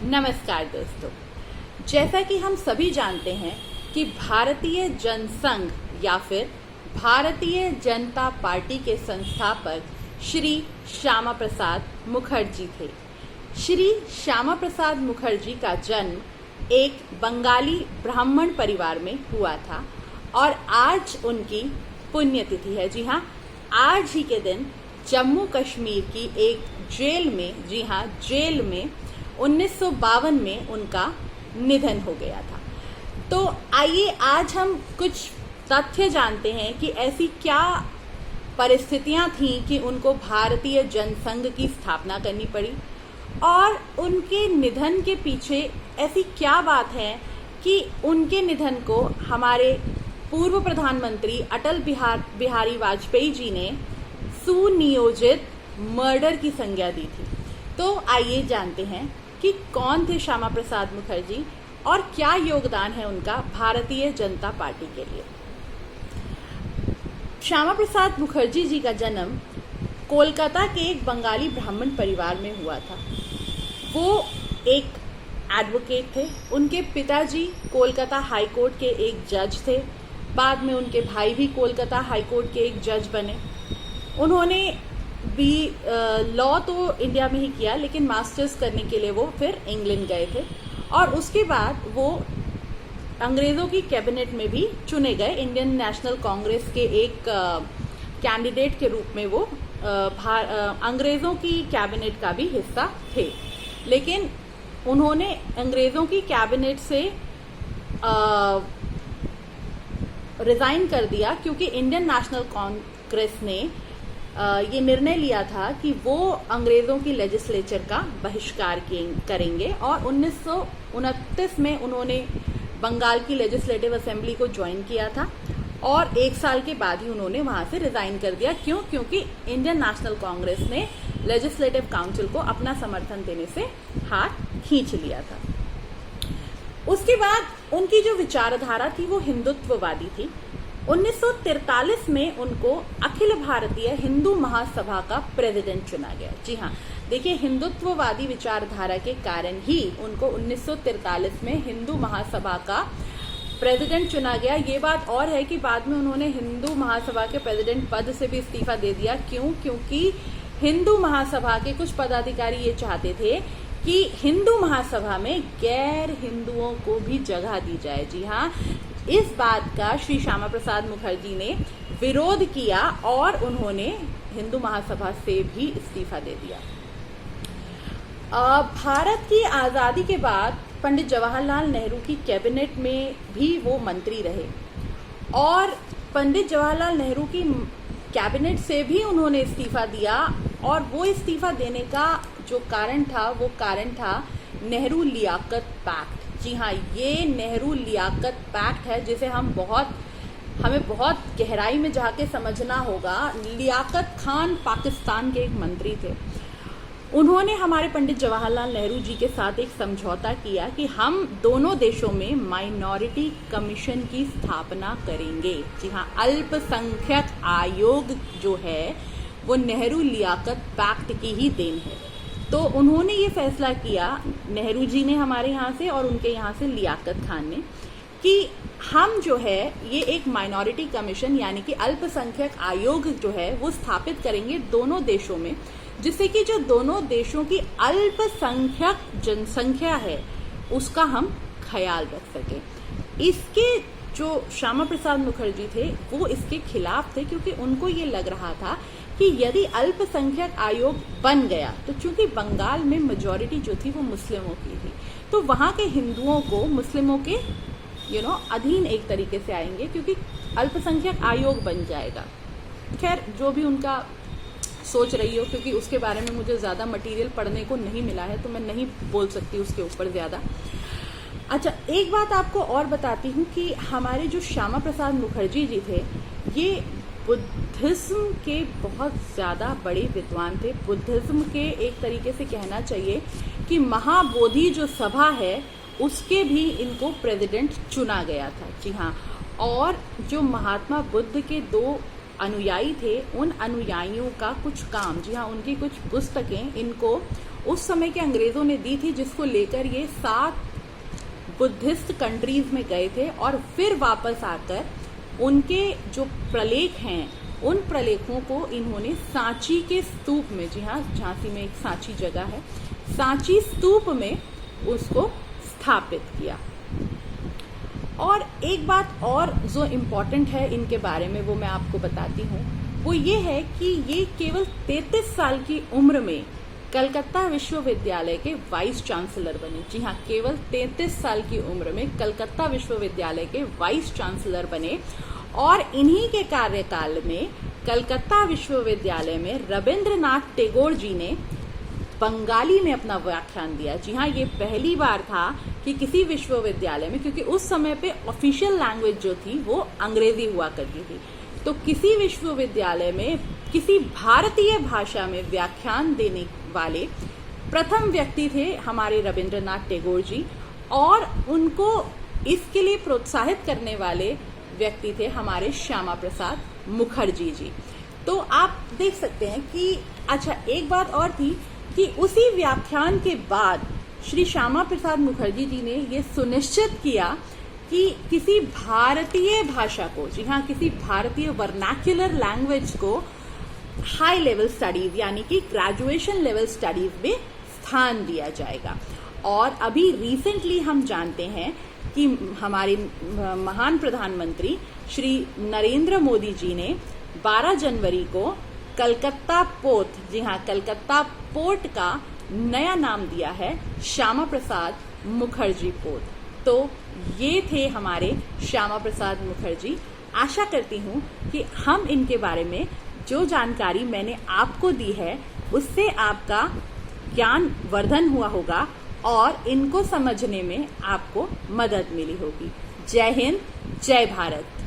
नमस्कार दोस्तों, जैसा कि हम सभी जानते हैं कि भारतीय जनसंघ या फिर भारतीय जनता पार्टी के संस्थापक श्री श्यामा प्रसाद मुखर्जी थे। श्री श्यामा प्रसाद मुखर्जी का जन्म एक बंगाली ब्राह्मण परिवार में हुआ था और आज उनकी पुण्यतिथि है। जी हाँ, आज ही के दिन जम्मू कश्मीर की एक जेल में, जी हाँ, जेल में 1952 में उनका निधन हो गया था। तो आइए आज हम कुछ तथ्य जानते हैं कि ऐसी क्या परिस्थितियां थीं कि उनको भारतीय जनसंघ की स्थापना करनी पड़ी और उनके निधन के पीछे ऐसी क्या बात है कि उनके निधन को हमारे पूर्व प्रधानमंत्री अटल बिहारी वाजपेयी जी ने सुनियोजित मर्डर की संज्ञा दी थी। तो आइए जानते हैं कि कौन थे श्यामा प्रसाद मुखर्जी और क्या योगदान है उनका भारतीय जनता पार्टी के लिए। श्यामा प्रसाद मुखर्जी जी का जन्म कोलकाता के एक बंगाली ब्राह्मण परिवार में हुआ था। वो एक एडवोकेट थे। उनके पिताजी कोलकाता हाई कोर्ट के एक जज थे। बाद में उनके भाई भी कोलकाता हाई कोर्ट के एक जज बने। उन्होंने भी लॉ तो इंडिया में ही किया, लेकिन मास्टर्स करने के लिए वो फिर इंग्लैंड गए थे और उसके बाद वो अंग्रेज़ों की कैबिनेट में भी चुने गए। इंडियन नेशनल कांग्रेस के एक कैंडिडेट के रूप में वो अंग्रेज़ों की कैबिनेट का भी हिस्सा थे, लेकिन उन्होंने अंग्रेज़ों की कैबिनेट से रिज़ाइन कर दिया क्योंकि इंडियन नेशनल कांग्रेस ने ये निर्णय लिया था कि वो अंग्रेज़ों की लेजिस्लेचर का बहिष्कार करेंगे और 1929 में उन्होंने बंगाल की लेजिस्लेटिव असेंबली को ज्वाइन किया था और एक साल के बाद ही उन्होंने वहाँ से रिज़ाइन कर दिया। क्योंकि इंडियन नेशनल कांग्रेस ने लेजिस्लेटिव काउंसिल को अपना समर्थन देने से हाथ खींच लिया था। उसके बाद उनकी जो विचारधारा थी वो हिंदुत्ववादी थी। 1943 में उनको अखिल भारतीय हिंदू महासभा का प्रेसिडेंट चुना गया। जी हाँ, देखिए, हिंदुत्ववादी विचारधारा के कारण ही उनको 1943 में हिंदू महासभा का प्रेसिडेंट चुना गया। ये बात और है कि बाद में उन्होंने हिंदू महासभा के प्रेसिडेंट पद से भी इस्तीफा दे दिया। क्योंकि हिंदू महासभा के कुछ पदाधिकारी ये चाहते थे कि हिंदू महासभा में गैर हिंदुओं को भी जगह दी जाए। जी हाँ, इस बात का श्री श्यामा प्रसाद मुखर्जी ने विरोध किया और उन्होंने हिंदू महासभा से भी इस्तीफा दे दिया। भारत की आज़ादी के बाद पंडित जवाहरलाल नेहरू की कैबिनेट में भी वो मंत्री रहे और पंडित जवाहरलाल नेहरू की कैबिनेट से भी उन्होंने इस्तीफा दिया और वो इस्तीफा देने का जो कारण था वो कारण था नेहरू लियाकत पैक्ट। जी हाँ, ये नेहरू लियाकत पैक्ट है जिसे हमें बहुत गहराई में जाके समझना होगा। लियाकत खान पाकिस्तान के एक मंत्री थे। उन्होंने हमारे पंडित जवाहरलाल नेहरू जी के साथ एक समझौता किया कि हम दोनों देशों में माइनॉरिटी कमीशन की स्थापना करेंगे। जी हाँ, अल्पसंख्यक आयोग जो है वो नेहरू लियाकत पैक्ट की ही देन है। तो उन्होंने ये फैसला किया, नेहरू जी ने हमारे यहाँ से और उनके यहाँ से लियाकत खान ने, कि हम जो है ये एक माइनॉरिटी कमीशन यानी कि अल्पसंख्यक आयोग जो है वो स्थापित करेंगे दोनों देशों में, जिससे कि जो दोनों देशों की अल्पसंख्यक जनसंख्या है उसका हम ख्याल रख सकें। इसके जो श्यामा प्रसाद मुखर्जी थे वो इसके खिलाफ थे क्योंकि उनको ये लग रहा था कि यदि अल्पसंख्यक आयोग बन गया तो चूंकि बंगाल में मेजॉरिटी जो थी वो मुस्लिमों की थी, तो वहाँ के हिंदुओं को मुस्लिमों के अधीन एक तरीके से आएंगे क्योंकि अल्पसंख्यक आयोग बन जाएगा। खैर, जो भी उनका सोच रही हो, क्योंकि उसके बारे में मुझे ज़्यादा मटेरियल पढ़ने को नहीं मिला है तो मैं नहीं बोल सकती उसके ऊपर ज़्यादा। अच्छा, एक बात आपको और बताती हूँ कि हमारे जो श्यामा प्रसाद मुखर्जी जी थे ये बुद्धिज्म के बहुत ज़्यादा बड़े विद्वान थे। बुद्धिज्म के एक तरीके से कहना चाहिए कि महाबोधि जो सभा है उसके भी इनको प्रेसिडेंट चुना गया था। जी हाँ, और जो महात्मा बुद्ध के दो अनुयायी थे उन अनुयायियों का कुछ काम, जी हाँ, उनकी कुछ पुस्तकें इनको उस समय के अंग्रेजों ने दी थी, जिसको लेकर ये 7 बुद्धिस्ट कंट्रीज में गए थे और फिर वापस आकर उनके जो प्रलेख हैं उन प्रलेखों को इन्होंने सांची के स्तूप में, जी हाँ, झांसी में एक सांची जगह है, सांची स्तूप में उसको स्थापित किया। और एक बात और जो इम्पोर्टेंट है इनके बारे में वो मैं आपको बताती हूँ, वो ये है कि ये केवल 33 साल की उम्र में कलकत्ता विश्वविद्यालय के वाइस चांसलर बने। जी हाँ, केवल 33 साल की उम्र में कलकत्ता विश्वविद्यालय के वाइस चांसलर बने और इन्हीं के कार्यकाल में कलकत्ता विश्वविद्यालय में रविंद्रनाथ टैगोर जी ने बंगाली में अपना व्याख्यान दिया। जी हाँ, ये पहली बार था कि किसी विश्वविद्यालय में, क्योंकि उस समय पे ऑफिशियल लैंग्वेज जो थी वो अंग्रेजी हुआ करती थी, तो किसी विश्वविद्यालय में किसी भारतीय भाषा में व्याख्यान देने वाले प्रथम व्यक्ति थे हमारे रविंद्रनाथ टैगोर जी, और उनको इसके लिए प्रोत्साहित करने वाले व्यक्ति थे हमारे श्यामा प्रसाद मुखर्जी जी। तो आप देख सकते हैं कि अच्छा, एक बात और थी कि उसी व्याख्यान के बाद श्री श्यामा प्रसाद मुखर्जी जी ने ये सुनिश्चित किया कि किसी भारतीय भाषा को, जी हाँ, किसी भारतीय वर्नाक्युलर लैंग्वेज को हाई लेवल स्टडीज यानी कि ग्रेजुएशन लेवल स्टडीज में स्थान दिया जाएगा। और अभी रिसेंटली हम जानते हैं कि हमारे महान प्रधानमंत्री श्री नरेंद्र मोदी जी ने 12 जनवरी को कलकत्ता पोर्ट, जी हाँ, कलकत्ता पोर्ट का नया नाम दिया है श्यामा प्रसाद मुखर्जी पोर्ट। तो ये थे हमारे श्यामा प्रसाद मुखर्जी। आशा करती हूँ कि हम इनके बारे में जो जानकारी मैंने आपको दी है उससे आपका ज्ञान वर्धन हुआ होगा और इनको समझने में आपको मदद मिली होगी। जय हिंद, जय भारत।